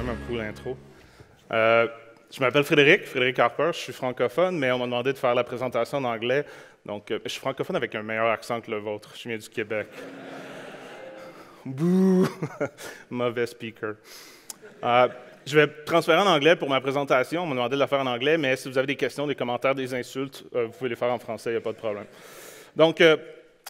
même un cool intro. Je m'appelle Frédéric Harper, je suis francophone, mais on m'a demandé de faire la présentation en anglais. Donc, je suis francophone avec un meilleur accent que le vôtre. Je viens du Québec. Bouh! Mauvais speaker. Je vais transférer en anglais pour ma présentation. On m'a demandé de la faire en anglais, mais si vous avez des questions, des commentaires, des insultes, vous pouvez les faire en français, il n'y a pas de problème. Donc,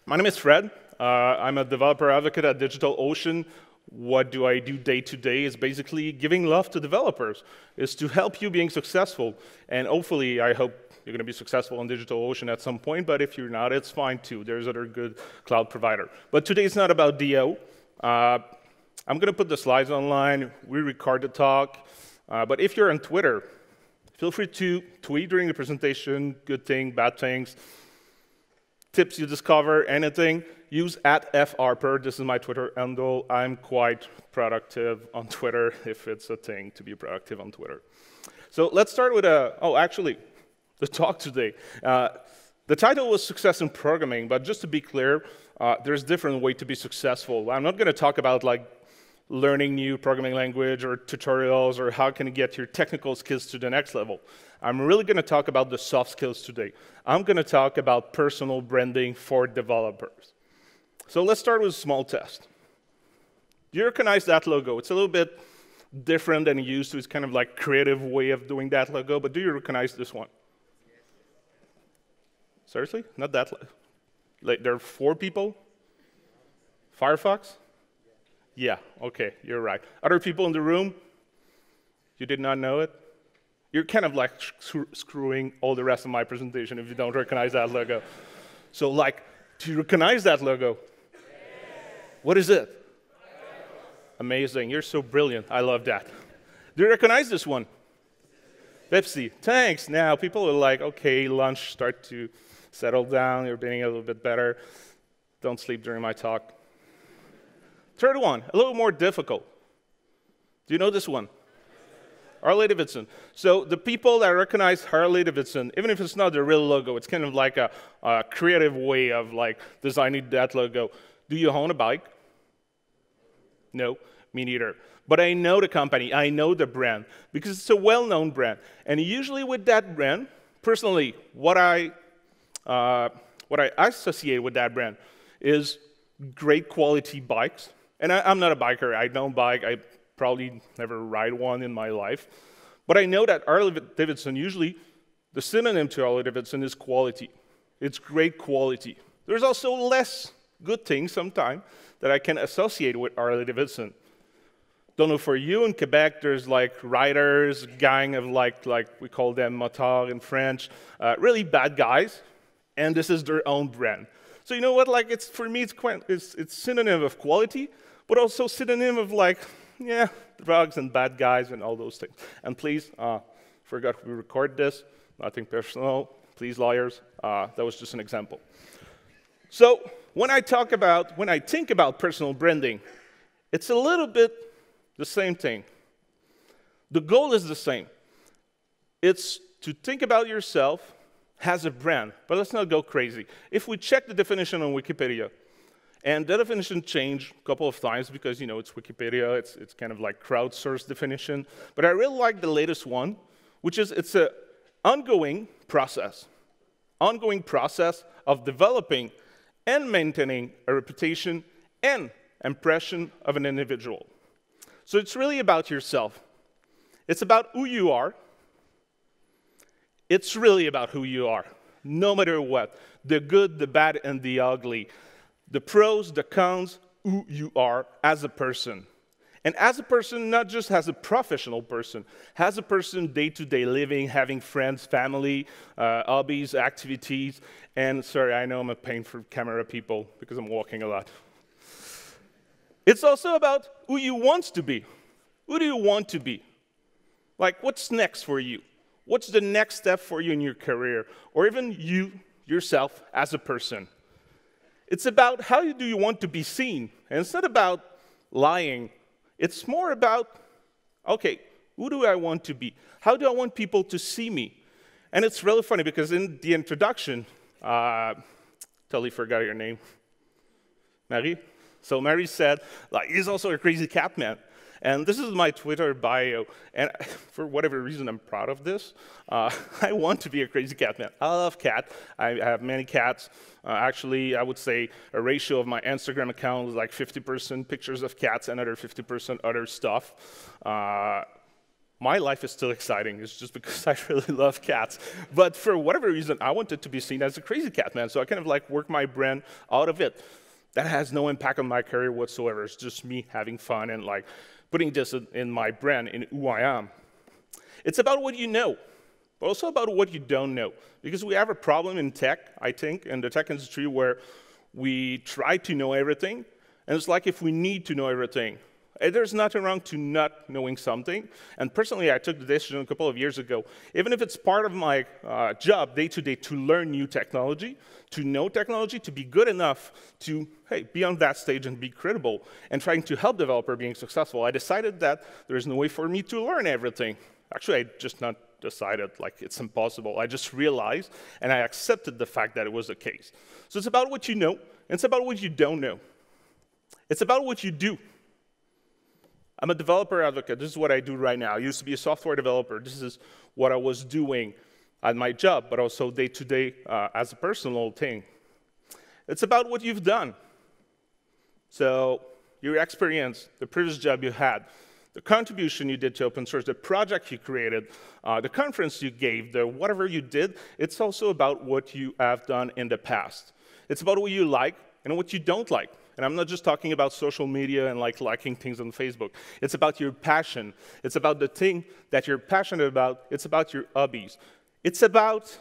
my name is Fred. I'm a developer advocate at DigitalOcean. What do I do day to day is basically giving love to developers, is to help you being successful. And hopefully, I hope you're going to be successful on DigitalOcean at some point, but if you're not, it's fine too. There's other good cloud provider. But today it's not about DO. I'm going to put the slides online. We record the talk. But if you're on Twitter, feel free to tweet during the presentation, good thing, bad things, tips you discover, anything. Use @fharper. This is my Twitter handle. I'm quite productive on Twitter, if it's a thing to be productive on Twitter. So let's start with the talk today. The title was Success in Programming, but just to be clear, there's different ways to be successful. I'm not going to talk about like learning new programming language or tutorials or how can you get your technical skills to the next level. I'm really going to talk about the soft skills today. I'm going to talk about personal branding for developers. So let's start with a small test. Do you recognize that logo? It's a little bit different than used to. It's kind of like a creative way of doing that logo, but do you recognize this one? Seriously? Not that? Like there are 4 people? Firefox? Yeah, okay, you're right. Other people in the room? You did not know it? You're kind of like screwing all the rest of my presentation if you don't recognize that logo. So like, do you recognize that logo? What is it? Amazing. You're so brilliant. I love that. Do you recognize this one? Pepsi. Thanks. Now, people are like, OK, lunch, start to settle down. You're being a little bit better. Don't sleep during my talk. Third one, a little more difficult. Do you know this one? Harley-Davidson. So the people that recognize Harley-Davidson, even if it's not the real logo, it's kind of like a creative way of like designing that logo. Do you own a bike? No, me neither. But I know the company, I know the brand, because it's a well-known brand. And usually with that brand, personally, what I associate with that brand is great quality bikes. And I'm not a biker, I don't bike, I probably never ride one in my life. But I know that Harley-Davidson, usually the synonym to Harley-Davidson is quality. It's great quality. There's also less good things sometimes that I can associate with Harley-Davidson. Don't know for you, in Quebec, there's like riders, gang of like we call them motards in French, really bad guys, and this is their own brand. So you know what, like for me, it's synonym of quality, but also synonym of like, yeah, drugs and bad guys and all those things. And please, forgot we record this, nothing personal, please lawyers, that was just an example. So when I think about personal branding, it's a little bit the same thing. The goal is the same. It's to think about yourself as a brand, but let's not go crazy. If we check the definition on Wikipedia, and the definition changed a couple of times because, you know, it's Wikipedia, it's kind of like crowdsourced definition, but I really like the latest one, which is it's an ongoing process of developing and maintaining a reputation and impression of an individual. So it's really about yourself. It's about who you are. It's really about who you are, no matter what. The good, the bad, and the ugly. The pros, the cons, who you are as a person. And as a person, not just as a professional person, as a person day-to-day living, having friends, family, hobbies, activities. And sorry, I know I'm a pain for camera people because I'm walking a lot. It's also about who you want to be. Who do you want to be? Like, what's next for you? What's the next step for you in your career? Or even you, yourself, as a person. It's about how do you want to be seen. And it's not about lying. It's more about, okay, who do I want to be? How do I want people to see me? And it's really funny because in the introduction, totally forgot your name. Marie? So Mary said, like, he's also a crazy cat man. And this is my Twitter bio. And for whatever reason, I'm proud of this. I want to be a crazy cat man. I love cats. I have many cats. Actually, I would say a ratio of my Instagram account is like 50% pictures of cats and other 50% other stuff. My life is still exciting. It's just because I really love cats. But for whatever reason, I wanted to be seen as a crazy cat man. So I kind of like work my brand out of it. That has no impact on my career whatsoever. It's just me having fun and like putting this in my brand, in who I am. It's about what you know, but also about what you don't know. Because we have a problem in tech, I think, in the tech industry where we try to know everything. And it's like if we need to know everything. There's nothing wrong to not knowing something. And personally, I took the decision a couple of years ago, even if it's part of my job day-to-day to learn new technology, to know technology, to be good enough to, hey, be on that stage and be credible and trying to help developer being successful, I decided that there's no way for me to learn everything. Actually, I just not decided, like, it's impossible. I just realized, and I accepted the fact that it was the case. So it's about what you know, and it's about what you don't know. It's about what you do. I'm a developer advocate. This is what I do right now. I used to be a software developer. This is what I was doing at my job, but also day-to-day as a personal thing. It's about what you've done. So your experience, the previous job you had, the contribution you did to open source, the project you created, the conference you gave, the whatever you did, it's also about what you have done in the past. It's about what you like and what you don't like. And I'm not just talking about social media and like liking things on Facebook. It's about your passion. It's about the thing that you're passionate about. It's about your hobbies. It's about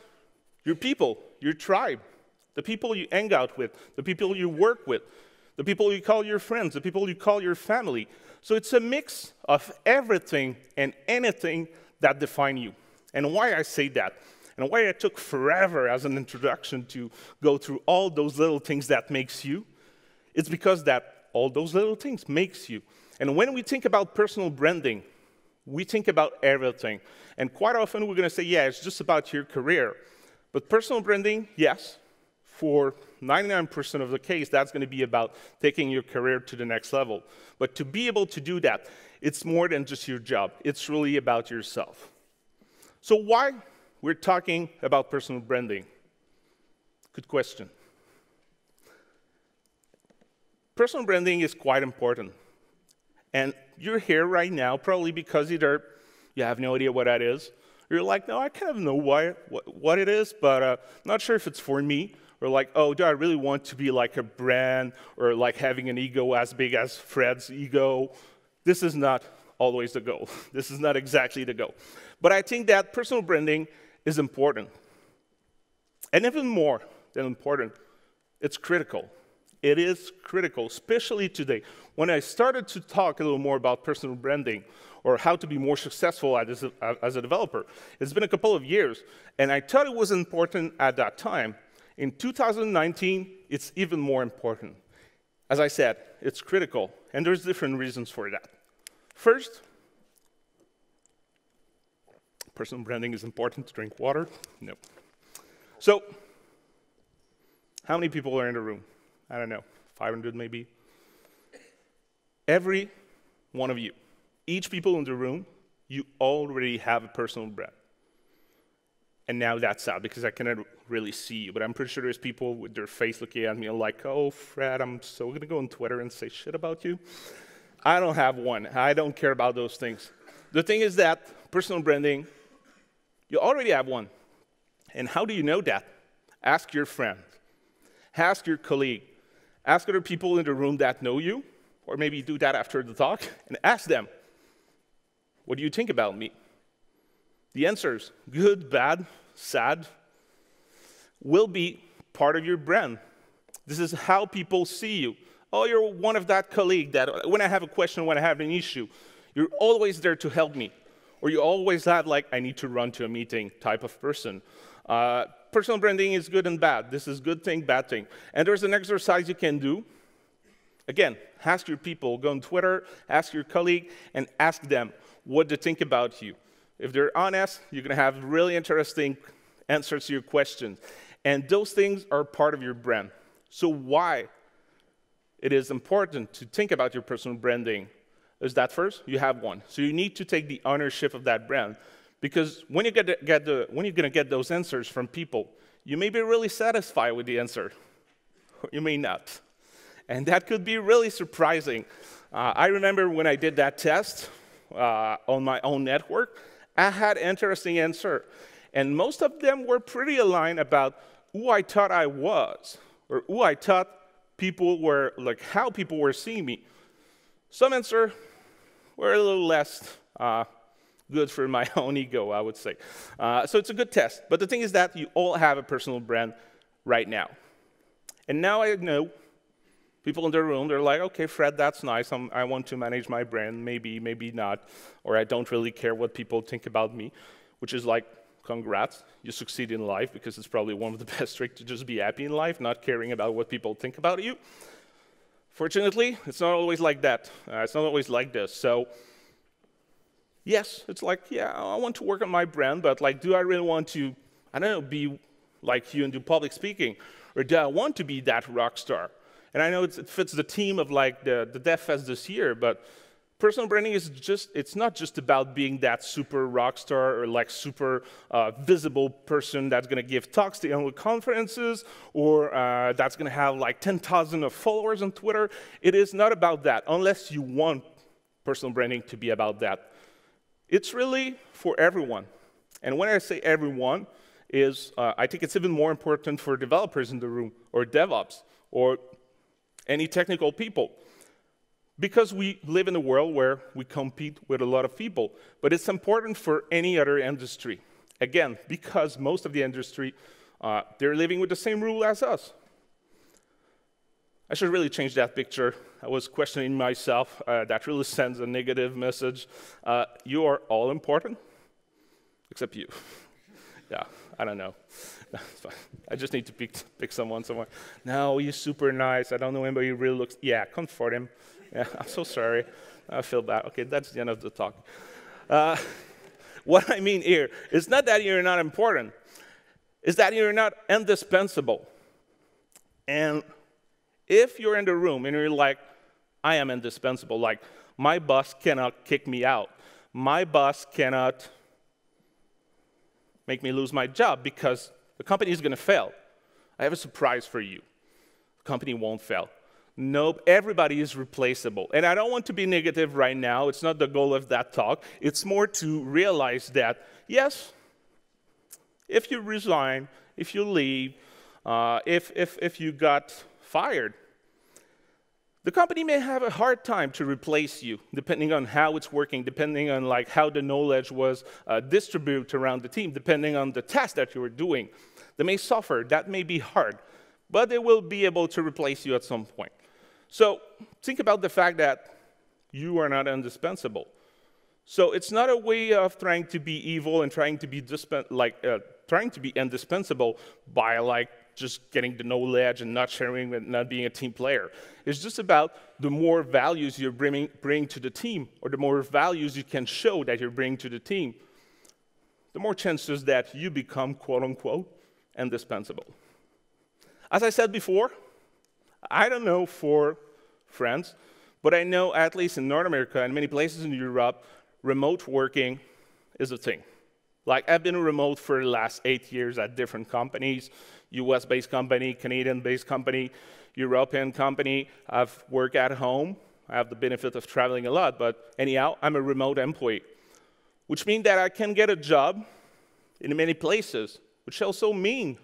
your people, your tribe, the people you hang out with, the people you work with, the people you call your friends, the people you call your family. So it's a mix of everything and anything that define you. And why I say that, and why it took forever as an introduction to go through all those little things that makes you, it's because that all those little things makes you. And when we think about personal branding, we think about everything. And quite often we're going to say, yeah, it's just about your career. But personal branding, yes, for 99% of the case, that's going to be about taking your career to the next level. But to be able to do that, it's more than just your job. It's really about yourself. So why we're talking about personal branding? Good question. Personal branding is quite important. And you're here right now probably because either you have no idea what that is, or you're like, no, I kind of know what it is, but not sure if it's for me. Or like, oh, do I really want to be like a brand or like having an ego as big as Fred's ego? This is not always the goal. This is not exactly the goal. But I think that personal branding is important. And even more than important, it's critical. It is critical, especially today. When I started to talk a little more about personal branding or how to be more successful as a developer, it's been a couple of years, and I thought it was important at that time. In 2019, it's even more important. As I said, it's critical, and there's different reasons for that. First, personal branding is important to drink water? No. So, how many people are in the room? I don't know, 500 maybe? Every one of you, each people in the room, you already have a personal brand. And now that's sad because I cannot really see you, but I'm pretty sure there's people with their face looking at me like, oh, Fred, I'm so going to go on Twitter and say shit about you. I don't have one. I don't care about those things. The thing is that personal branding, you already have one. And how do you know that? Ask your friend. Ask your colleague. Ask other people in the room that know you, or maybe do that after the talk, and ask them, what do you think about me? The answers, good, bad, sad, will be part of your brand. This is how people see you. Oh, you're one of that colleague that when I have a question, when I have an issue, you're always there to help me. Or you always have like, I need to run to a meeting type of person. Personal branding is good and bad. This is good thing, bad thing. And there's an exercise you can do. Again, ask your people. Go on Twitter, ask your colleague, and ask them what they think about you. If they're honest, you're going to have really interesting answers to your questions. And those things are part of your brand. So why it is important to think about your personal branding? is that first, you have one. So you need to take the ownership of that brand. Because when you're going to get those answers from people, you may be really satisfied with the answer, or you may not. And that could be really surprising. I remember when I did that test on my own network, I had interesting answers. And most of them were pretty aligned about who I thought I was, or who I thought people were, like how people were seeing me. Some answers were a little less good for my own ego, I would say. So it's a good test. But the thing is that you all have a personal brand right now. And now I know people in the room, they're like, okay, Fred, that's nice. I want to manage my brand, maybe, maybe not. Or I don't really care what people think about me, which is like, congrats, you succeed in life, because it's probably one of the best tricks to just be happy in life, not caring about what people think about you. Fortunately, it's not always like that. It's not always like this. So yes, it's like, yeah, I want to work on my brand, but like, do I really want to, I don't know, be like you and do public speaking? Or do I want to be that rock star? And I know it fits the theme of like the DevFest this year, but personal branding is just, it's not just about being that super rock star or like super visible person that's gonna give talks to annual conferences or that's gonna have like 10,000 of followers on Twitter. It is not about that, unless you want personal branding to be about that. It's really for everyone. And when I say everyone, I think it's even more important for developers in the room, or DevOps, or any technical people. Because we live in a world where we compete with a lot of people, but it's important for any other industry. Again, because most of the industry, they're living with the same rule as us. I should really change that picture. I was questioning myself. That really sends a negative message. You are all important, except you. Yeah, I don't know. I just need to pick someone somewhere. No, he's super nice. I don't know anybody who really looks. Yeah, comfort him. Yeah, I'm so sorry. I feel bad. Okay, that's the end of the talk. What I mean here is not that you're not important. It's that you're not indispensable. And if you're in the room and you're like, I am indispensable, like my boss cannot kick me out. My boss cannot make me lose my job because the company is going to fail. I have a surprise for you. The company won't fail. Nope, everybody is replaceable. And I don't want to be negative right now. It's not the goal of that talk. It's more to realize that, yes, if you resign, if you leave, if you got fired, the company may have a hard time to replace you, depending on how it's working, depending on like how the knowledge was distributed around the team, depending on the task that you were doing. They may suffer. That may be hard. But they will be able to replace you at some point. So think about the fact that you are not indispensable. So it's not a way of trying to be evil and trying to be indispensable by like just getting the knowledge and not sharing and not being a team player. It's just about the more values you bring to the team, or the more values you can show that you're bringing to the team, the more chances that you become, quote unquote, indispensable. As I said before, I don't know for France, but I know at least in North America and many places in Europe, remote working is a thing. Like I've been remote for the last 8 years at different companies, US-based company, Canadian-based company, European company. I've worked at home. I have the benefit of traveling a lot, but anyhow, I'm a remote employee, which means that I can get a job in many places, which also means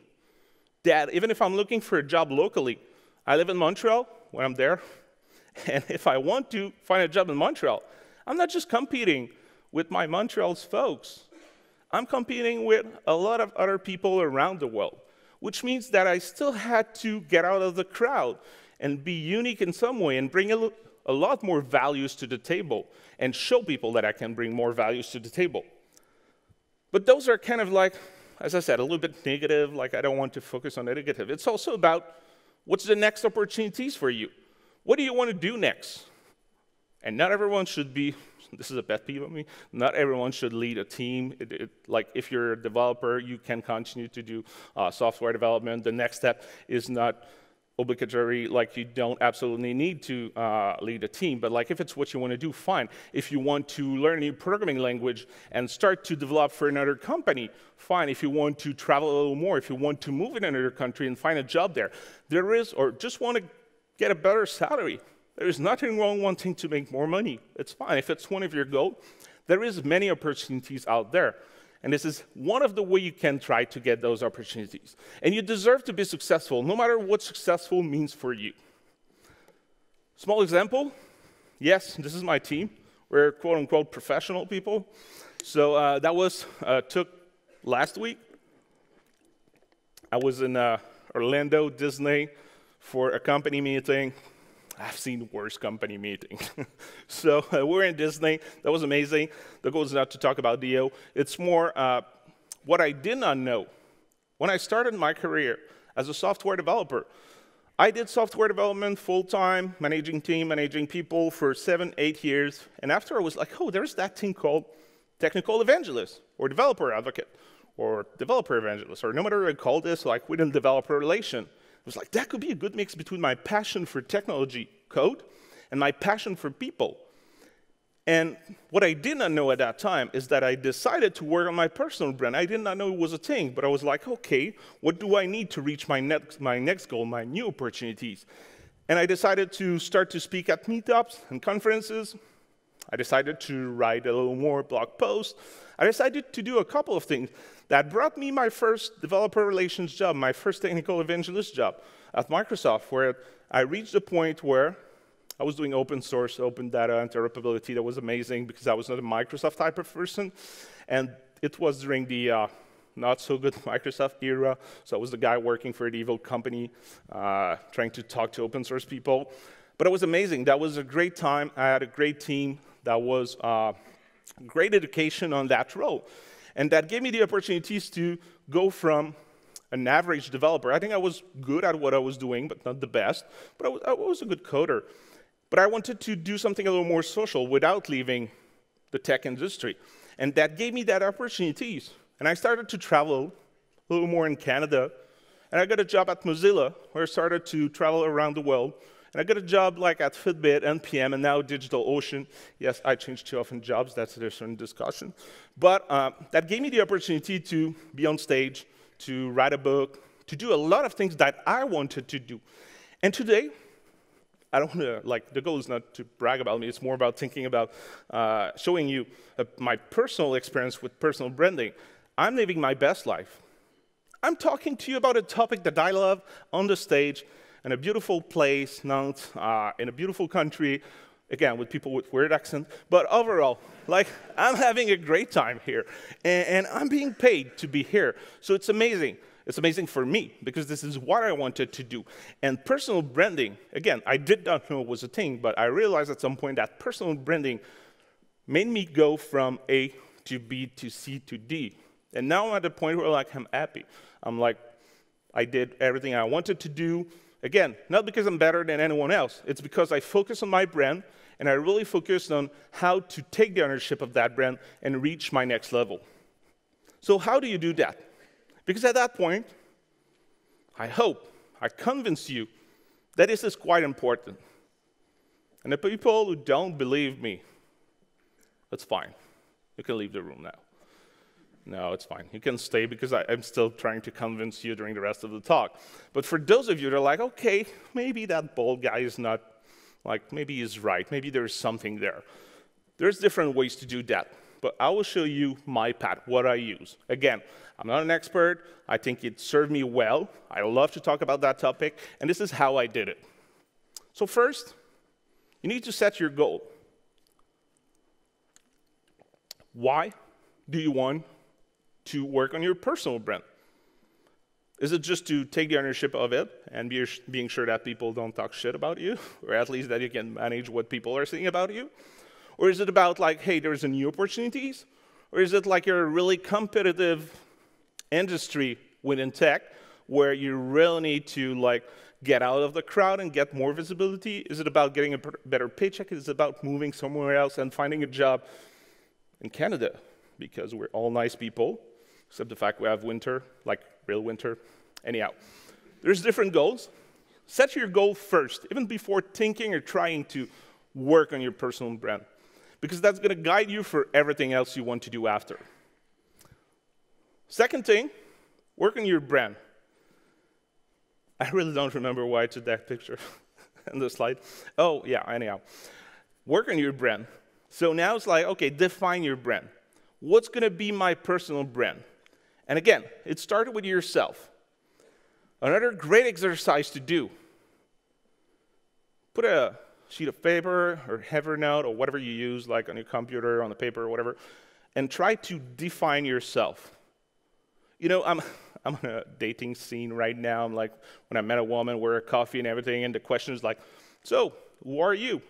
that even if I'm looking for a job locally, I live in Montreal when I'm there, and if I want to find a job in Montreal, I'm not just competing with my Montreal's folks. I'm competing with a lot of other people around the world, which means that I still had to get out of the crowd and be unique in some way and bring a lot more values to the table and show people that I can bring more values to the table. But those are kind of like, as I said, a little bit negative, like I don't want to focus on the negative. It's also about what's the next opportunities for you. What do you want to do next? And not everyone should be, this is a pet peeve of me, not everyone should lead a team. Like if you're a developer, you can continue to do software development. The next step is not obligatory, like you don't absolutely need to lead a team, but like if it's what you want to do, fine. If you want to learn a new programming language and start to develop for another company, fine. If you want to travel a little more, if you want to move in another country and find a job there, or just want to get a better salary, there is nothing wrong wanting to make more money. It's fine. If it's one of your goals, there is many opportunities out there. And this is one of the ways you can try to get those opportunities. And you deserve to be successful, no matter what successful means for you. Small example, yes, this is my team. We're quote-unquote professional people. So that was, took last week. I was in Orlando, Disney, for a company meeting. I've seen worse company meetings. So we're in Disney. That was amazing. The goal is not to talk about DO. It's more what I did not know. When I started my career as a software developer, I did software development full-time, managing team, managing people for 7, 8 years. And after I was like, oh, there's that thing called technical evangelist or developer advocate or developer evangelist, or no matter what I call this, like within developer relation. It was like, that could be a good mix between my passion for technology code and my passion for people. And what I did not know at that time is that I decided to work on my personal brand. I did not know it was a thing, but I was like, okay, what do I need to reach my next goal, my new opportunities? And I decided to start to speak at meetups and conferences. I decided to write a little more blog posts. I decided to do a couple of things that brought me my first developer relations job, my first technical evangelist job at Microsoft, where I reached the point where I was doing open source, open data interoperability. That was amazing because I was not a Microsoft type of person. And it was during the not so good Microsoft era. So I was the guy working for the evil company, trying to talk to open source people. But it was amazing. That was a great time. I had a great team. That was great education on that role. And that gave me the opportunities to go from an average developer. I think I was good at what I was doing, but not the best. But I was a good coder. But I wanted to do something a little more social without leaving the tech industry. And that gave me that opportunities. And I started to travel a little more in Canada. And I got a job at Mozilla, where I started to travel around the world. And I got a job like at Fitbit, NPM, and now DigitalOcean. Yes, I changed too often jobs. That's a different discussion. But that gave me the opportunity to be on stage, to write a book, to do a lot of things that I wanted to do. And today, I don't want to, like, the goal is not to brag about me. It's more about thinking about showing you my personal experience with personal branding. I'm living my best life. I'm talking to you about a topic that I love on the stage, in a beautiful place, Nantes, in a beautiful country, again, with people with weird accents. But overall, like, I'm having a great time here. And I'm being paid to be here. So it's amazing. It's amazing for me, because this is what I wanted to do. And personal branding, again, I did not know it was a thing, but I realized at some point that personal branding made me go from A to B to C to D. And now I'm at the point where, like, I'm happy. I'm like, I did everything I wanted to do. Again, not because I'm better than anyone else. It's because I focus on my brand, and I really focused on how to take the ownership of that brand and reach my next level. So how do you do that? Because at that point, I hope I convince you that this is quite important. And the people who don't believe me, that's fine. You can leave the room now. No, it's fine. You can stay because I'm still trying to convince you during the rest of the talk. But for those of you that are like, okay, maybe that bald guy is not, like, maybe he's right. Maybe there's something there. There's different ways to do that. But I will show you my path, what I use. Again, I'm not an expert. I think it served me well. I love to talk about that topic. And this is how I did it. So first, you need to set your goal. Why do you want to work on your personal brand? Is it just to take the ownership of it and being sure that people don't talk shit about you, or at least that you can manage what people are saying about you? Or is it about, like, hey, there's a new opportunities? Or is it like you're a really competitive industry within tech where you really need to, like, get out of the crowd and get more visibility? Is it about getting a better paycheck? Is it about moving somewhere else and finding a job in Canada? Because we're all nice people, except the fact we have winter, like real winter. Anyhow, there's different goals. Set your goal first, even before thinking or trying to work on your personal brand, because that's going to guide you for everything else you want to do after. Second thing, work on your brand. I really don't remember why I took that picture on the slide. Oh, yeah, anyhow. Work on your brand. So now it's like, okay, define your brand. What's going to be my personal brand? And again, it started with yourself. Another great exercise to do, put a sheet of paper or Evernote or whatever you use, like on your computer, on the paper, or whatever, and try to define yourself. You know, I'm on a dating scene right now. I'm like, when I met a woman, we're at coffee and everything, and the question is like, so, who are you?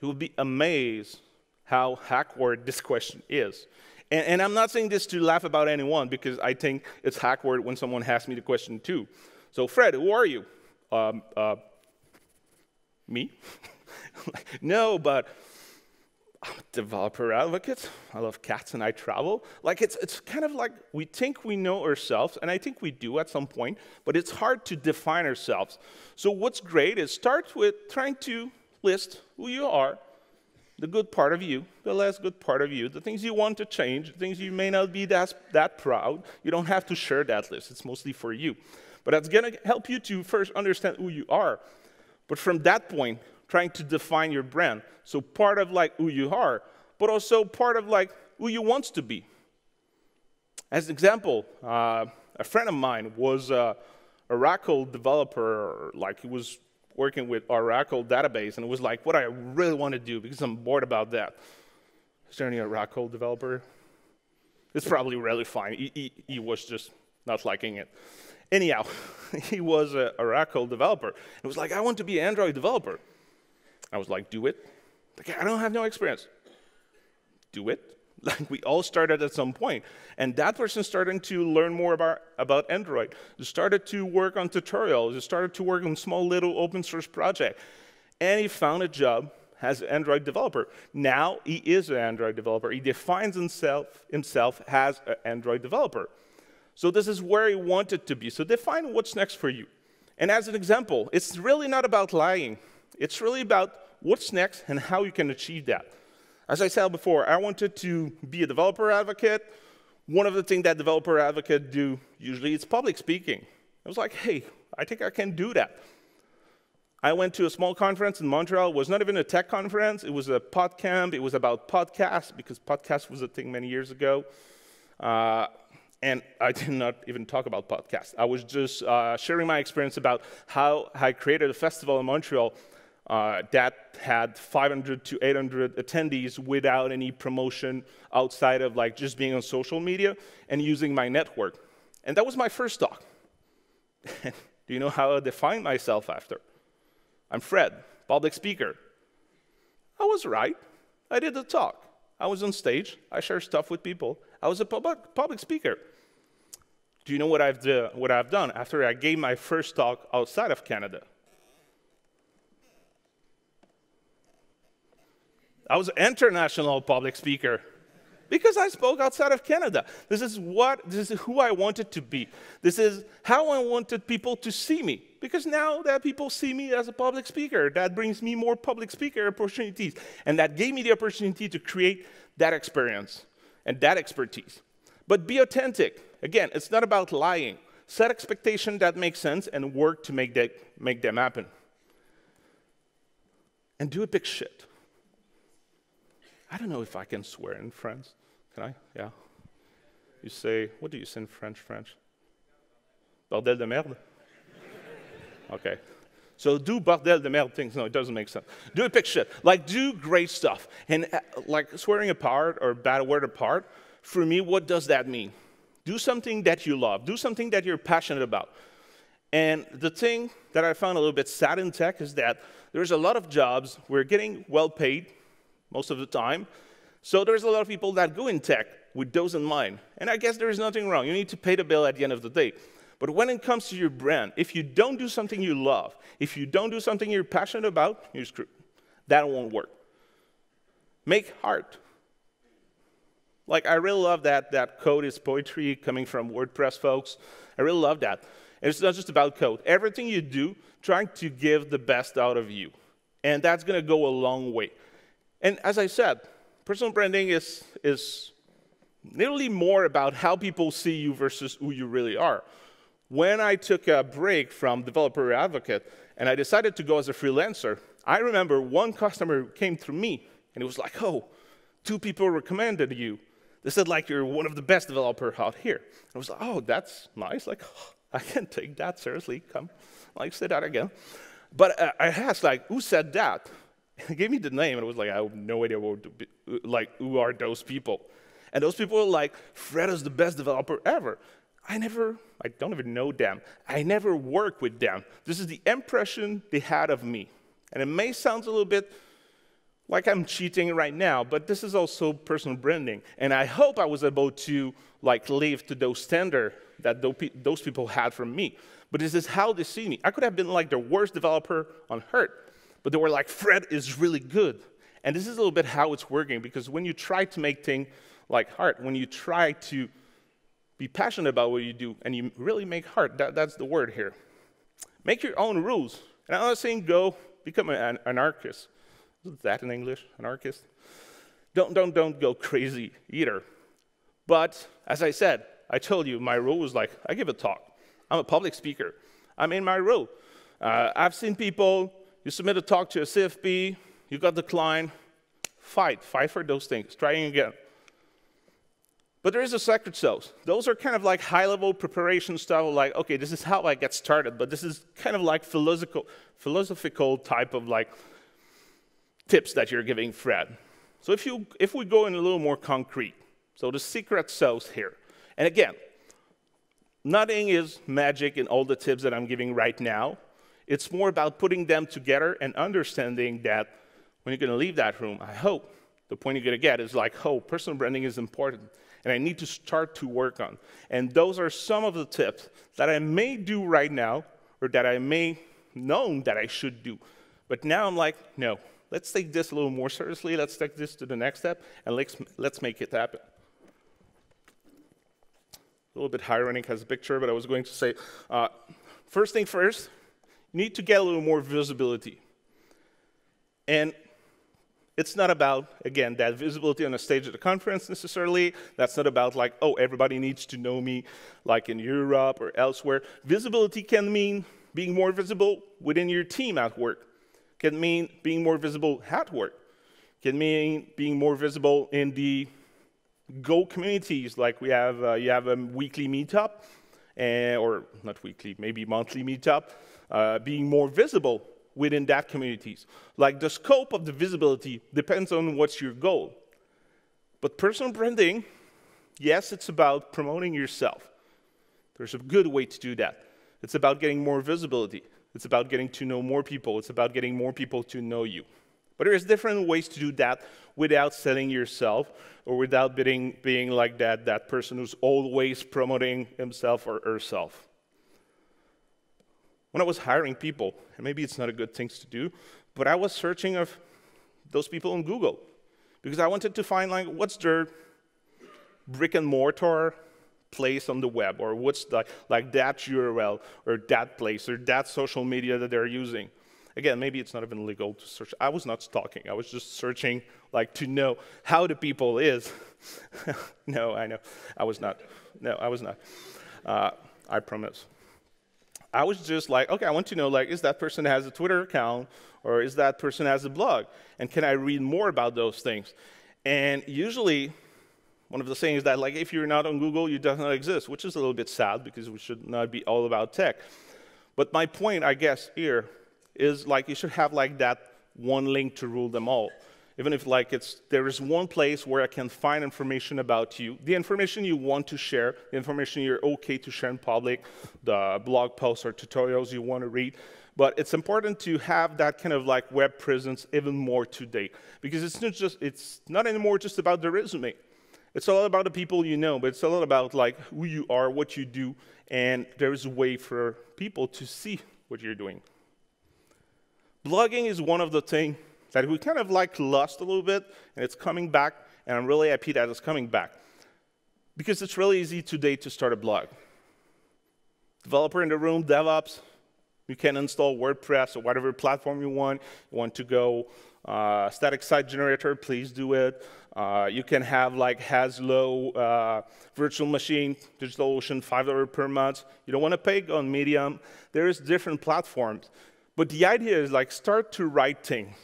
You will be amazed how awkward this question is. And I'm not saying this to laugh about anyone, because I think it's awkward when someone asks me the question too. So, Fred, who are you? Me? No, but I'm a developer advocate. I love cats and I travel. Like, it's kind of like we think we know ourselves, and I think we do at some point, but it's hard to define ourselves. So what's great is start with trying to list who you are, the good part of you, the less good part of you, the things you want to change, the things you may not be that proud. You don't have to share that list. It's mostly for you. But that's going to help you to first understand who you are. But from that point, trying to define your brand. So part of like who you are, but also part of like who you want to be. As an example, a friend of mine was a Oracle developer, like he was working with Oracle database, and it was like what I really want to do because I'm bored about that. Is there any Oracle developer? It's probably really fine. He was just not liking it. Anyhow, he was an Oracle developer. It was like, I want to be an Android developer. I was like, do it. Like, I don't have no experience. Do it. Like, we all started at some point. And that person started to learn more about Android. They started to work on tutorials. They started to work on small little open source project. And he found a job as an Android developer. Now he is an Android developer. He defines himself as an Android developer. So this is where he wanted to be. So define what's next for you. And as an example, it's really not about lying. It's really about what's next and how you can achieve that. As I said before, I wanted to be a developer advocate. One of the things that developer advocates do usually is public speaking. I was like, hey, I think I can do that. I went to a small conference in Montreal. It was not even a tech conference. It was a podcamp. It was about podcasts, because podcast was a thing many years ago. And I did not even talk about podcasts. I was just sharing my experience about how I created a festival in Montreal that had 500 to 800 attendees without any promotion outside of like just being on social media and using my network. And that was my first talk. Do you know how I defined myself after? I'm Fred, public speaker. I was right. I did the talk. I was on stage. I shared stuff with people. I was a public speaker. Do you know what I've done after I gave my first talk outside of Canada? I was an international public speaker because I spoke outside of Canada. This is who I wanted to be. This is how I wanted people to see me, because now that people see me as a public speaker, that brings me more public speaker opportunities, and that gave me the opportunity to create that experience and that expertise. But be authentic. Again, it's not about lying. Set expectations that make sense and work to make them happen. And do a big shit. I don't know if I can swear in French. Can I? Yeah. You say, what do you say in French? Bordel de merde? Okay. So do bordel de merde things. No, it doesn't make sense. Do a big shit. Like, do great stuff. And like swearing apart or bad word apart, for me, what does that mean? Do something that you love. Do something that you're passionate about. And the thing that I found a little bit sad in tech is that there's a lot of jobs, we're getting well paid most of the time. So there's a lot of people that go in tech with those in mind. And I guess there is nothing wrong. You need to pay the bill at the end of the day. But when it comes to your brand, if you don't do something you love, if you don't do something you're passionate about, you're screwed. That won't work. Make art. Like, I really love that code is poetry coming from WordPress folks. I really love that. And it's not just about code. Everything you do, trying to give the best out of you. And that's going to go a long way. And as I said, personal branding is nearly more about how people see you versus who you really are. When I took a break from developer advocate and I decided to go as a freelancer, I remember one customer came to me and it was like, oh, 2 people recommended you. They said, like, you're one of the best developers out here. I was like, oh, that's nice. Like, oh, I can take that seriously. Come, like, say that again. But I asked, like, who said that? He gave me the name, and I was like, I have no idea who are those people. And those people were like, Fred is the best developer ever. I don't even know them. I never worked with them. This is the impression they had of me. And it may sound a little bit like I'm cheating right now, but this is also personal branding. And I hope I was able to live to those standards that those people had from me. But this is how they see me. I could have been like the worst developer on earth, but they were like, Fred is really good. And this is a little bit how it's working, because when you try to make things like art, when you try to be passionate about what you do, and you really make art, that's the word here. Make your own rules. And I'm not saying go become an anarchist. Is that in English, anarchist? Don't go crazy either. But as I said, I told you my rule was like, I give a talk. I'm a public speaker. I'm in my role. I've seen people, you submit a talk to a CFP, you got declined, fight for those things, trying again. But there is a secret sauce. Those are kind of like high-level preparation stuff, like, okay, this is how I get started, but this is kind of like philosophical type of like tips that you're giving Fred. So if we go in a little more concrete, so the secret sauce here, and again, nothing is magic in all the tips that I'm giving right now. It's more about putting them together and understanding that when you're going to leave that room, I hope the point you're going to get is like, oh, personal branding is important, and I need to start to work on. And those are some of the tips that I may do right now, or that I may know that I should do. But now I'm like, no, let's take this a little more seriously. Let's take this to the next step, and let's make it happen. A little bit ironic as a picture, but I was going to say, first thing first, you need to get a little more visibility. And it's not about, again, that visibility on the stage at the conference necessarily. That's not about like, oh, everybody needs to know me like in Europe or elsewhere. Visibility can mean being more visible within your team at work. Can mean being more visible at work. Can mean being more visible in the Go communities, like we have, you have a weekly meetup, or not weekly, maybe monthly meetup, being more visible within that communities. Like the scope of the visibility depends on what's your goal. But personal branding, yes, it's about promoting yourself. There's a good way to do that. It's about getting more visibility. It's about getting to know more people. It's about getting more people to know you. But there's different ways to do that without selling yourself or without being like that person who's always promoting himself or herself. When I was hiring people, and maybe it's not a good thing to do, but I was searching of those people on Google because I wanted to find like what's their brick and mortar place on the web, or what's like that URL or that place or that social media that they're using. Again, maybe it's not even legal to search. I was not stalking. I was just searching like to know how the people is. No, I know. I was not. No, I was not. I promise. I was just like, okay, I want to know, like, is that person has a Twitter account, or is that person has a blog? And can I read more about those things? And usually, one of the things that, like, if you're not on Google, you do not exist, which is a little bit sad because we should not be all about tech. But my point, I guess, here is, like, you should have, like, that one link to rule them all. Even if, like, there is one place where I can find information about you, the information you want to share, the information you're okay to share in public, the blog posts or tutorials you want to read. But it's important to have that kind of, like, web presence even more today. Because it's not anymore just about the resume. It's all about the people you know, but it's a lot about, like, who you are, what you do, and there's a way for people to see what you're doing. Blogging is one of the things that we kind of like lost a little bit, and it's coming back, and I'm really happy that it's coming back. Because it's really easy today to start a blog. Developer in the room, DevOps, you can install WordPress or whatever platform you want. You want to go static site generator, please do it. You can have like Haslow virtual machine, DigitalOcean, $5 per month. You don't want to pay on Medium. There's different platforms. But the idea is like start to write things.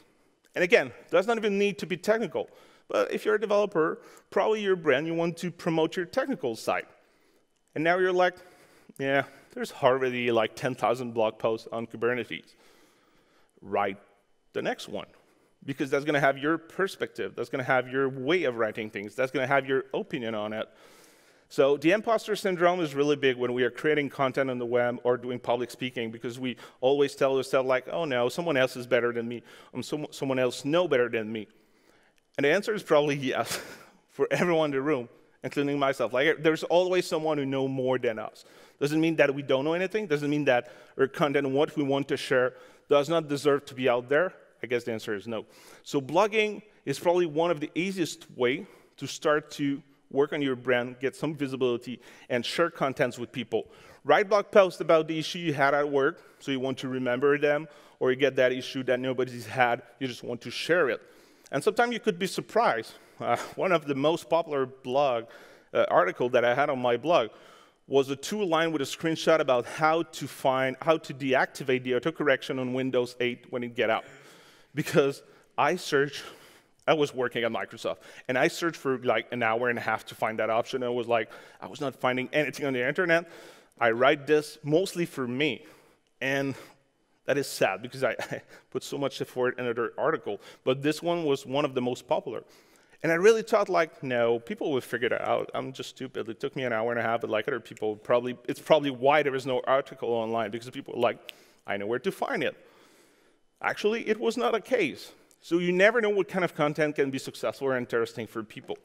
And again, it does not even need to be technical. But if you're a developer, probably your brand, you want to promote your technical side. And now you're like, yeah, there's already like 10,000 blog posts on Kubernetes. Write the next one. Because that's going to have your perspective. That's going to have your way of writing things. That's going to have your opinion on it. So the imposter syndrome is really big when we are creating content on the web or doing public speaking, because we always tell ourselves like, oh no, someone else is better than me. Someone else knows better than me. And the answer is probably yes for everyone in the room, including myself. Like, there's always someone who knows more than us. Doesn't mean that we don't know anything. Doesn't mean that our content and what we want to share does not deserve to be out there. I guess the answer is no. So blogging is probably one of the easiest way to start to work on your brand, get some visibility, and share contents with people. Write blog posts about the issue you had at work, so you want to remember them, or you get that issue that nobody's had, you just want to share it. And sometimes you could be surprised. One of the most popular blog article that I had on my blog was a 2-line with a screenshot about how to deactivate the autocorrection on Windows 8 when it gets out. Because I was working at Microsoft, and I searched for like an hour and a half to find that option. I was not finding anything on the internet. I write this mostly for me, and that is sad because I put so much effort in another article. But this one was one of the most popular. And I really thought like, no, people will figure it out. I'm just stupid. It took me an hour and a half, but like other people, it's probably why there is no article online, because people are like, I know where to find it. Actually, it was not a case. So you never know what kind of content can be successful or interesting for people.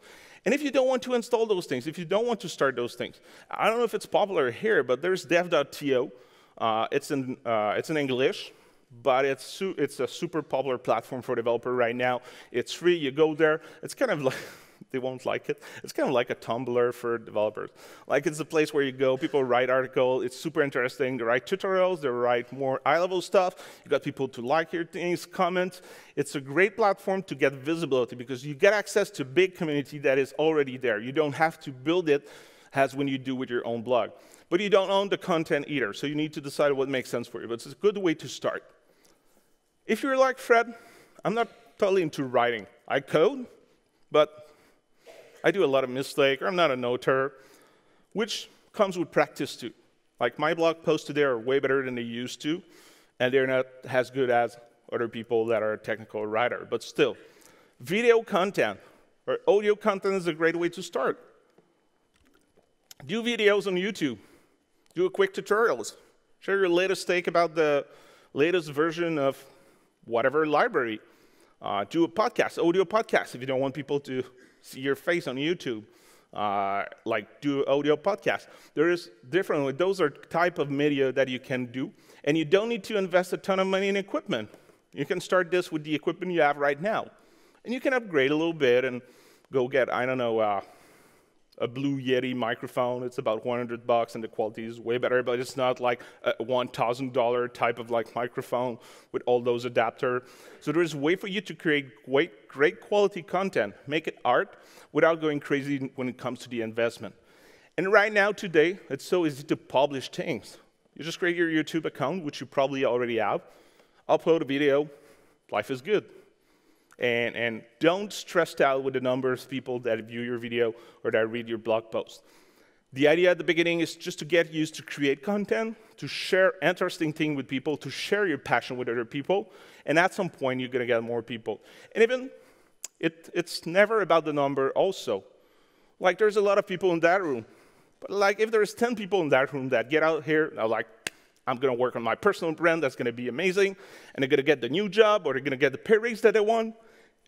And if you don't want to install those things, if you don't want to start those things, I don't know if it's popular here, but there's dev.to. It's in English, but it's a super popular platform for developer right now. It's free. You go there. It's kind of like, they won't like it. It's kind of like a Tumblr for developers. Like, it's a place where you go, people write articles, it's super interesting, they write tutorials, they write more high-level stuff, you got people to like your things, comment. It's a great platform to get visibility because you get access to a big community that is already there. You don't have to build it as when you do with your own blog. But you don't own the content either, so you need to decide what makes sense for you, but it's a good way to start. If you're like Fred, I'm not totally into writing. I code, but I do a lot of mistakes, or I'm not a noter, which comes with practice too. Like, my blog posts today are way better than they used to, and they're not as good as other people that are a technical writer. But still, video content or audio content is a great way to start. Do videos on YouTube. Do a quick tutorials. Share your latest take about the latest version of whatever library. Do a podcast, audio podcast, if you don't want people to see your face on YouTube. Like, do audio podcast. There is different, those are type of media that you can do, and you don't need to invest a ton of money in equipment. You can start this with the equipment you have right now. And you can upgrade a little bit and go get, I don't know, a Blue Yeti microphone. It's about $100 and the quality is way better, but it's not like a $1,000 type of like microphone with all those adapters. So there is a way for you to create great quality content, make it art without going crazy when it comes to the investment. And right now, today, it's so easy to publish things. You just create your YouTube account, which you probably already have, upload a video, life is good. And don't stress out with the number of people that view your video or that read your blog post. The idea at the beginning is just to get used to create content, to share interesting things with people, to share your passion with other people, and at some point, you're going to get more people. And even, it's never about the number also. Like, there's a lot of people in that room. But like, if there's 10 people in that room that get out here, and are like, I'm going to work on my personal brand, that's going to be amazing, and they're going to get the new job, or they're going to get the pay raise that they want,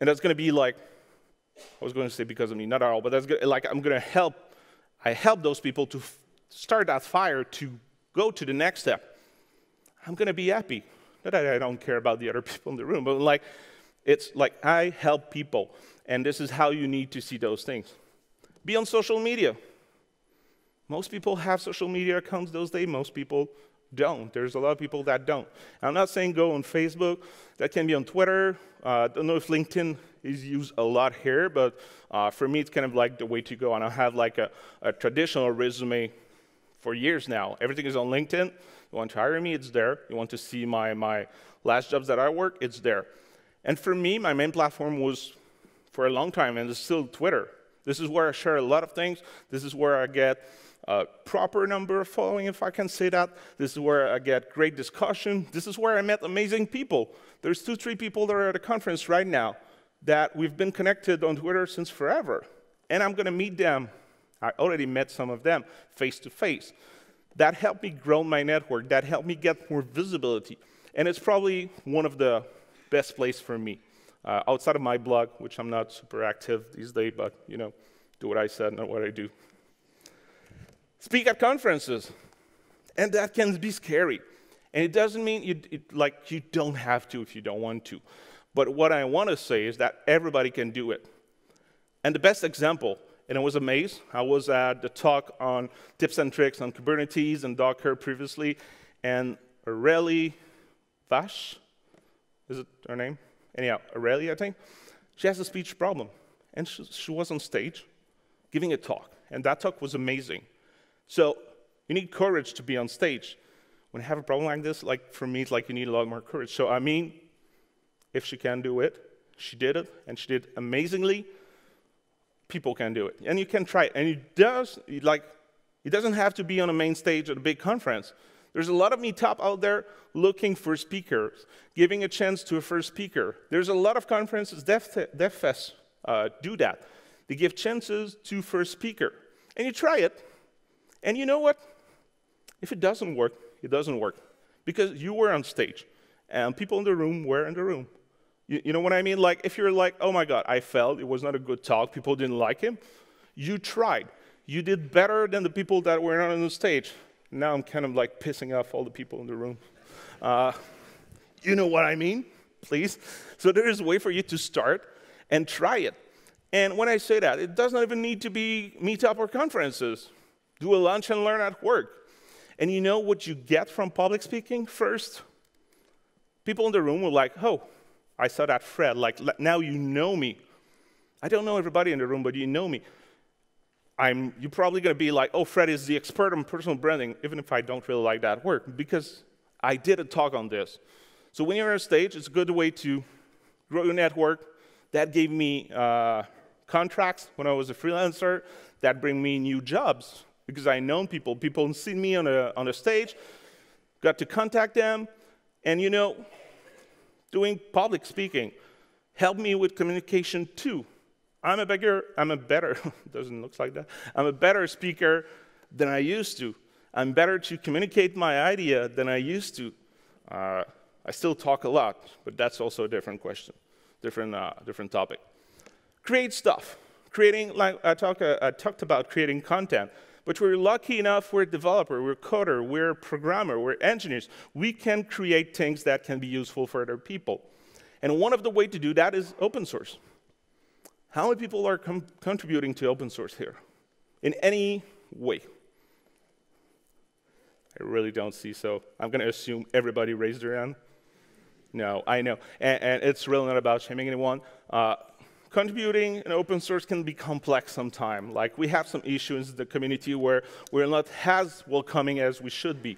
and that's going to be like, I was going to say because of me, not at all, but that's good. Like, I help those people to start that fire to go to the next step. I'm going to be happy. Not that I don't care about the other people in the room, but like, it's like I help people, and this is how you need to see those things. Be on social media. Most people have social media accounts those days. Most people don't. There's a lot of people that don't. I'm not saying go on Facebook. That can be on Twitter. I don't know if LinkedIn is used a lot here, but for me, it's kind of like the way to go. And I have like a traditional resume for years now. Everything is on LinkedIn. You want to hire me, it's there. You want to see my last jobs that I work, it's there. And for me, my main platform was, for a long time, and it's still Twitter. This is where I share a lot of things. This is where I get a proper number of following, if I can say that. This is where I get great discussion. This is where I met amazing people. There's 2-3 people that are at a conference right now that we've been connected on Twitter since forever. And I'm going to meet them. I already met some of them face to face. That helped me grow my network. That helped me get more visibility. And it's probably one of the best places for me. Outside of my blog, which I'm not super active these days, but, you know, do what I said, not what I do. Speak at conferences. And that can be scary. And it doesn't mean you don't have to if you don't want to. But what I want to say is that everybody can do it. And the best example, and I was amazed, I was at the talk on tips and tricks on Kubernetes and Docker previously, and Aurélie Vache, is it her name? Anyhow, Aurélie, I think. She has a speech problem. And she was on stage giving a talk. And that talk was amazing. So you need courage to be on stage. When you have a problem like this, like for me, it's like you need a lot more courage. So I mean, if she can do it, she did it, and she did amazingly. People can do it. And you can try it. And it doesn't have to be on a main stage at a big conference. There's a lot of meetup out there looking for speakers, giving a chance to a first speaker. There's a lot of conferences, DevFest do that. They give chances to first speaker. And you try it, and you know what? If it doesn't work, it doesn't work. Because you were on stage, and people in the room were in the room. You know what I mean? Like, if you're like, oh my God, I failed, it was not a good talk, people didn't like him, you tried. You did better than the people that were not on the stage. Now I'm kind of like pissing off all the people in the room. You know what I mean, please? So there is a way for you to start and try it. And when I say that, it does not even need to be meetup or conferences. Do a lunch and learn at work. And you know what you get from public speaking? First, people in the room were like, oh, I saw that Fred, like now you know me. I don't know everybody in the room, but you know me. You're probably going to be like, oh, Fred is the expert on personal branding, even if I don't really like that word, because I did a talk on this. So when you're on stage, it's a good way to grow your network. That gave me contracts when I was a freelancer. That bring me new jobs, because I know people. People see me on a stage, got to contact them, and you know, doing public speaking helped me with communication too. I'm a better, doesn't look like that. I'm a better speaker than I used to. I'm better to communicate my idea than I used to. I still talk a lot, but that's also a different question, different topic. Create stuff. Creating, like I talked about creating content, but we're lucky enough, we're a developer, we're a coder, we're a programmer, we're engineers. We can create things that can be useful for other people. And one of the ways to do that is open source. How many people are contributing to open source here? In any way? I really don't see, so I'm going to assume everybody raised their hand. No, I know. And it's really not about shaming anyone. Contributing in open source can be complex sometimes. Like, we have some issues in the community where we're not as welcoming as we should be.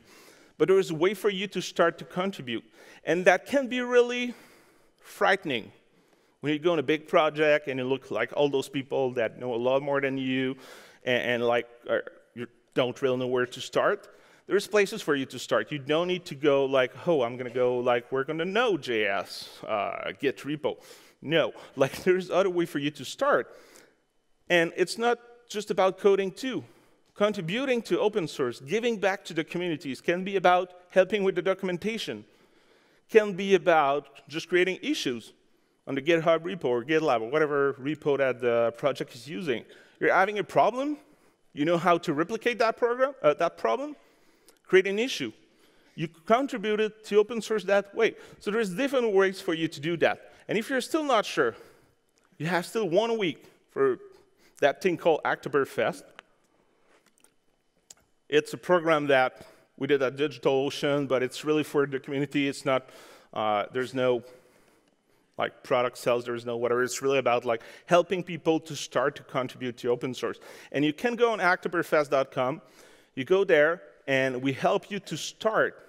But there is a way for you to start to contribute. And that can be really frightening. When you go on a big project and you look like all those people that know a lot more than you and you don't really know where to start, there's places for you to start. You don't need to go like, oh, I'm going to go like work on the Node.js, Git repo. No, like there's other way for you to start. And it's not just about coding too. Contributing to open source, giving back to the communities can be about helping with the documentation, can be about just creating issues on the GitHub repo or GitLab or whatever repo that the project is using. You're having a problem, you know how to replicate that problem, create an issue. You contributed to open source that way. So there's different ways for you to do that. And if you're still not sure, you have still 1 week for that thing called Oktoberfest. It's a program that we did at DigitalOcean, but it's really for the community. It's not, there's no like product sales, there's no whatever. It's really about like helping people to start to contribute to open source. And you can go on Oktoberfest.com, you go there, and we help you to start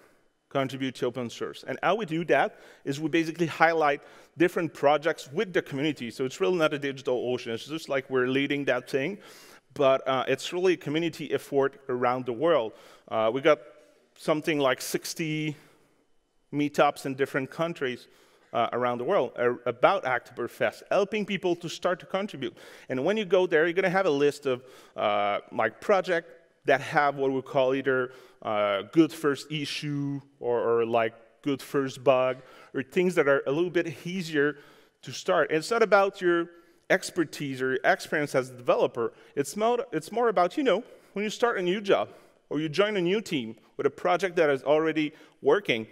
contribute to open source. And how we do that is we basically highlight different projects with the community. So it's really not a DigitalOcean. It's just like we're leading that thing. But it's really a community effort around the world. We got something like 60 meetups in different countries around the world about Oktoberfest, helping people to start to contribute. And when you go there, you're going to have a list of like projects that have what we call either good first issue or like good first bug, or things that are a little bit easier to start. And it's not about your expertise or your experience as a developer. It's more about, you know, when you start a new job or you join a new team with a project that is already working,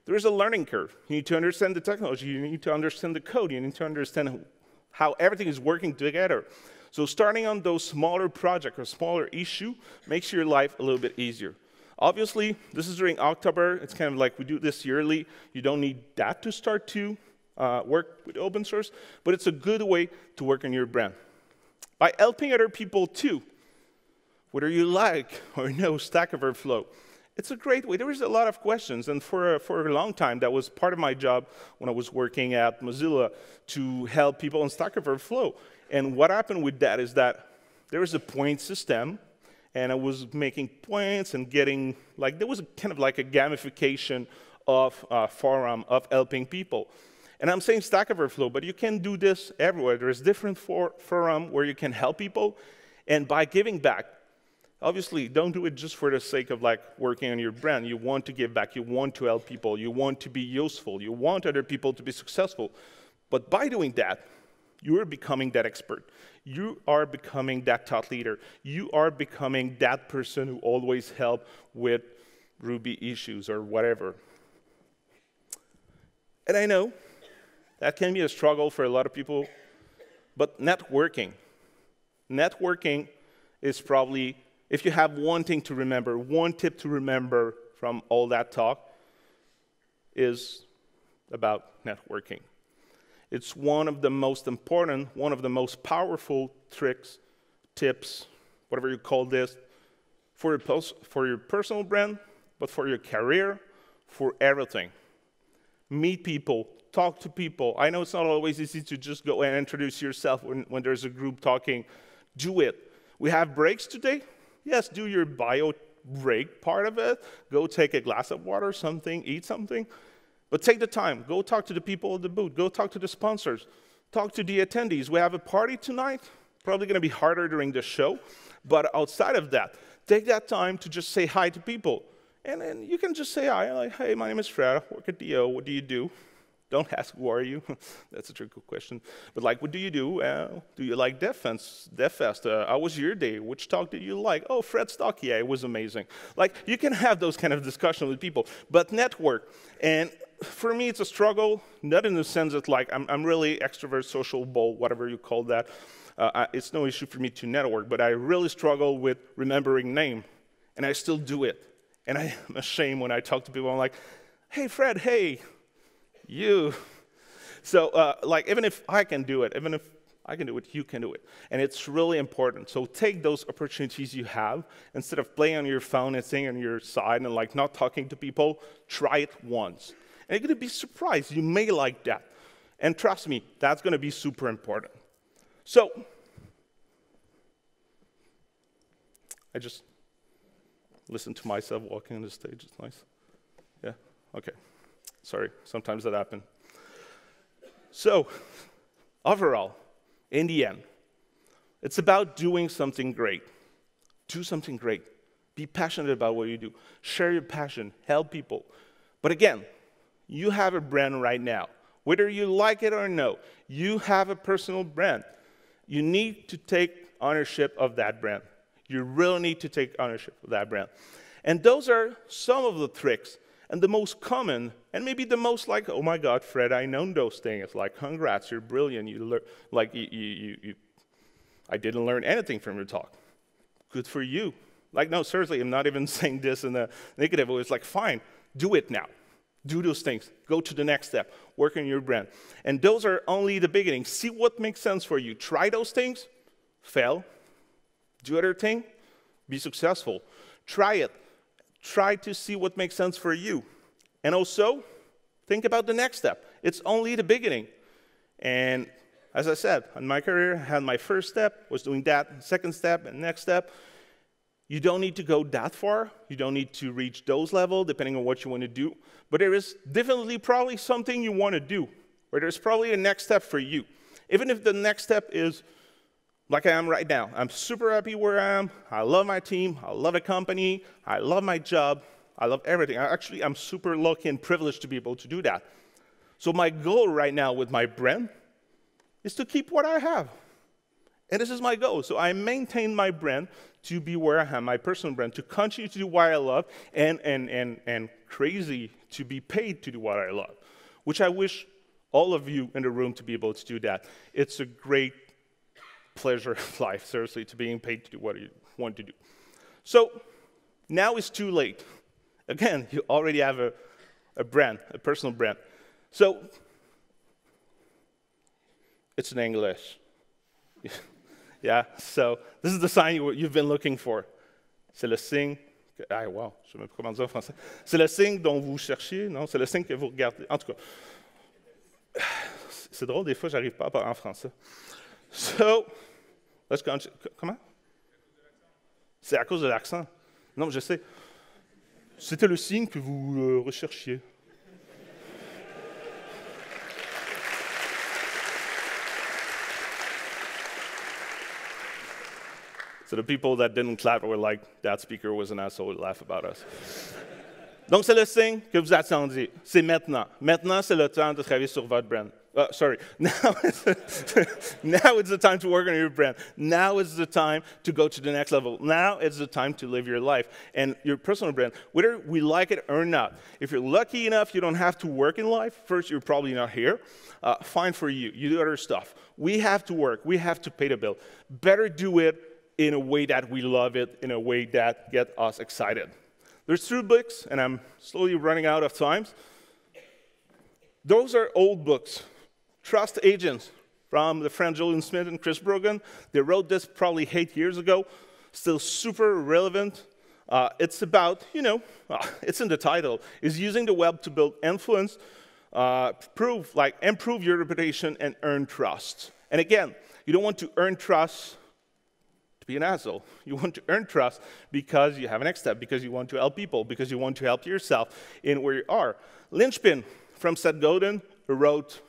there is a learning curve. You need to understand the technology, you need to understand the code, you need to understand how everything is working together. So starting on those smaller projects or smaller issue makes your life a little bit easier. Obviously, this is during October. It's kind of like we do this yearly. You don't need that to start to work with open source, but it's a good way to work on your brand. By helping other people too, whether you like or no Stack Overflow, it's a great way. There was a lot of questions, and for a long time, that was part of my job when I was working at Mozilla to help people on Stack Overflow. And what happened with that is that there was a point system, and I was making points and getting, like, there was kind of like a gamification of forum, of helping people. And I'm saying Stack Overflow, but you can do this everywhere. There's different forum where you can help people, and by giving back, obviously, don't do it just for the sake of like working on your brand. You want to give back, you want to help people, you want to be useful, you want other people to be successful. But by doing that, you are becoming that expert. You are becoming that thought leader. You are becoming that person who always helps with Ruby issues or whatever. And I know that can be a struggle for a lot of people, but networking is probably, if you have one thing to remember, one tip to remember from all that talk, is about networking. It's one of the most important, one of the most powerful tricks, tips, whatever you call this, for your personal brand, but for your career, for everything. Meet people, talk to people. I know it's not always easy to just go and introduce yourself when there's a group talking. Do it. We have breaks today. Yes, do your bio break part of it. Go take a glass of water, something, eat something. But take the time. Go talk to the people at the booth. Go talk to the sponsors. Talk to the attendees. We have a party tonight. Probably going to be harder during the show. But outside of that, take that time to just say hi to people. And then you can just say hi. Like, hey, my name is Fred. I work at DO. What do you do? Don't ask, who are you? That's a tricky question. But like, what do you do? Do you like DevFest? How was your day? Which talk did you like? Oh, Fred's talk, yeah, it was amazing. Like, you can have those kind of discussions with people, but network. And for me, it's a struggle, not in the sense that like, I'm really extrovert, social, bold, whatever you call that. It's no issue for me to network, but I really struggle with remembering name, and I still do it. And I'm ashamed when I talk to people, I'm like, hey, Fred, hey. You. So, like, even if I can do it, you can do it. And it's really important. So take those opportunities you have. Instead of playing on your phone and sitting on your side and, like, not talking to people, try it once. And you're going to be surprised. You may like that. And trust me, that's going to be super important. So, I just listened to myself walking on the stage. It's nice. Yeah? Okay. Sorry, sometimes that happens. So, overall, in the end, it's about doing something great. Do something great. Be passionate about what you do. Share your passion. Help people. But again, you have a brand right now. Whether you like it or no, you have a personal brand. You need to take ownership of that brand. You really need to take ownership of that brand. And those are some of the tricks. And the most common, and maybe the most like, oh my God, Fred, I know those things. Like, congrats, you're brilliant. I didn't learn anything from your talk. Good for you. Like, no, seriously, I'm not even saying this in a negative way. It's like, fine, do it now. Do those things. Go to the next step. Work on your brand. And those are only the beginning. See what makes sense for you. Try those things. Fail. Do other thing. Be successful. Try it. Try to see what makes sense for you. And also, think about the next step. It's only the beginning. And as I said, in my career, I had my first step, was doing that, second step, and next step. You don't need to go that far. You don't need to reach those levels, depending on what you want to do. But there is definitely probably something you want to do, or there's probably a next step for you. Even if the next step is like I am right now. I'm super happy where I am. I love my team. I love the company. I love my job. I love everything. Actually, I'm super lucky and privileged to be able to do that. So my goal right now with my brand is to keep what I have. And this is my goal. So I maintain my brand to be where I am, my personal brand, to continue to do what I love, and crazy to be paid to do what I love, which I wish all of you in the room to be able to do that. It's a great pleasure of life, seriously, to being paid to do what you want to do. So now it's too late. Again, you already have a brand, a personal brand. So it's in English. Yeah, so this is the sign you've been looking for. C'est le signe que, wow, je ne sais même pas comment dire en français. C'est le signe dont vous cherchiez, non? C'est le signe que vous regardez. En tout cas, c'est drôle, des fois, j'arrive pas à parler en français. So, let's go. Comment? C'est à cause de l'accent. Non, je sais. C'était le signe que vous recherchiez. So the people that didn't clap were like, that speaker was an asshole, would laugh about us. Donc, c'est le signe que vous attendiez. C'est maintenant. Maintenant, c'est le temps de travailler sur votre brand. Sorry. Now it's the time to work on your brand. Now is the time to go to the next level. Now is the time to live your life and your personal brand, whether we like it or not. If you're lucky enough, you don't have to work in life. First, you're probably not here. Fine for you. You do other stuff. We have to work. We have to pay the bill. Better do it in a way that we love it, in a way that gets us excited. There's 2 books, and I'm slowly running out of time. Those are old books. Trust Agents from the friend Julian Smith and Chris Brogan. They wrote this probably 8 years ago. Still super relevant. It's about, it's in the title, is using the web to build influence, improve your reputation and earn trust. And again, you don't want to earn trust be an asshole. You want to earn trust because you have a next step, because you want to help people, because you want to help yourself in where you are. Linchpin from Seth Godin, who wrote,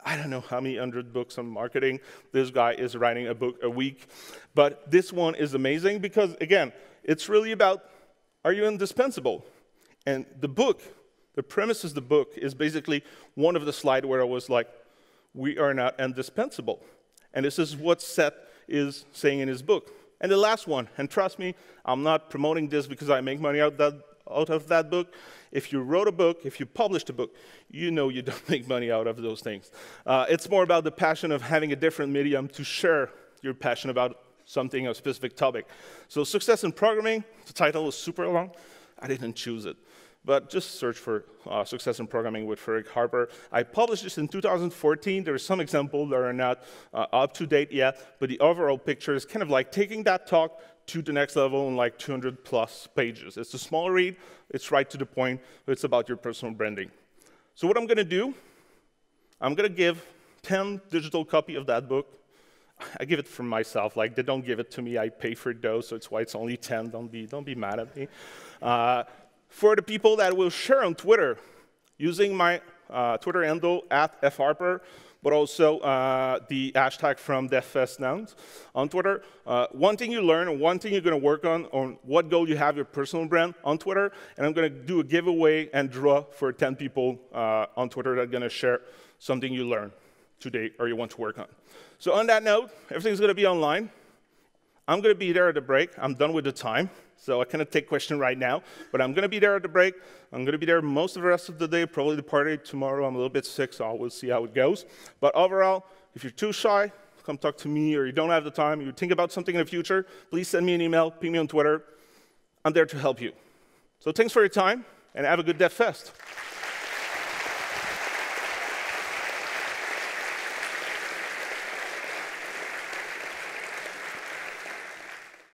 I don't know how many 100 books on marketing. This guy is writing a book a week. But this one is amazing because, again, it's really about, are you indispensable? And the book, the premise of the book is basically one of the slides where I was like, we are not indispensable. And this is what Seth is saying in his book. And the last one, and trust me, I'm not promoting this because I make money out of that book. If you wrote a book, if you published a book, you know you don't make money out of those things. It's more about the passion of having a different medium to share your passion about something, a specific topic. So Success in Programming, the title is super long. I didn't choose it. But just search for Success in Programming with Frédéric Harper. I published this in 2014. There are some examples that are not up to date yet, but the overall picture is kind of like taking that talk to the next level in like 200 plus pages. It's a small read, it's right to the point, but it's about your personal branding. So what I'm gonna do, I'm gonna give 10 digital copy of that book. I give it for myself, like they don't give it to me, I pay for those, so it's why it's only 10, don't be mad at me. For the people that will share on Twitter, using my Twitter handle @fharper, but also the hashtag from DevFest Nantes on Twitter. One thing you learn, and one thing you're going to work on what goal you have your personal brand on Twitter, and I'm going to do a giveaway and draw for 10 people on Twitter that are going to share something you learned today or you want to work on. So on that note, everything's going to be online. I'm going to be there at the break. I'm done with the time, so I cannot take questions right now. But I'm going to be there at the break. I'm going to be there most of the rest of the day, probably the party tomorrow. I'm a little bit sick, so we'll see how it goes. But overall, if you're too shy, come talk to me, or you don't have the time, you think about something in the future, please send me an email, ping me on Twitter. I'm there to help you. So thanks for your time, and have a good DevFest.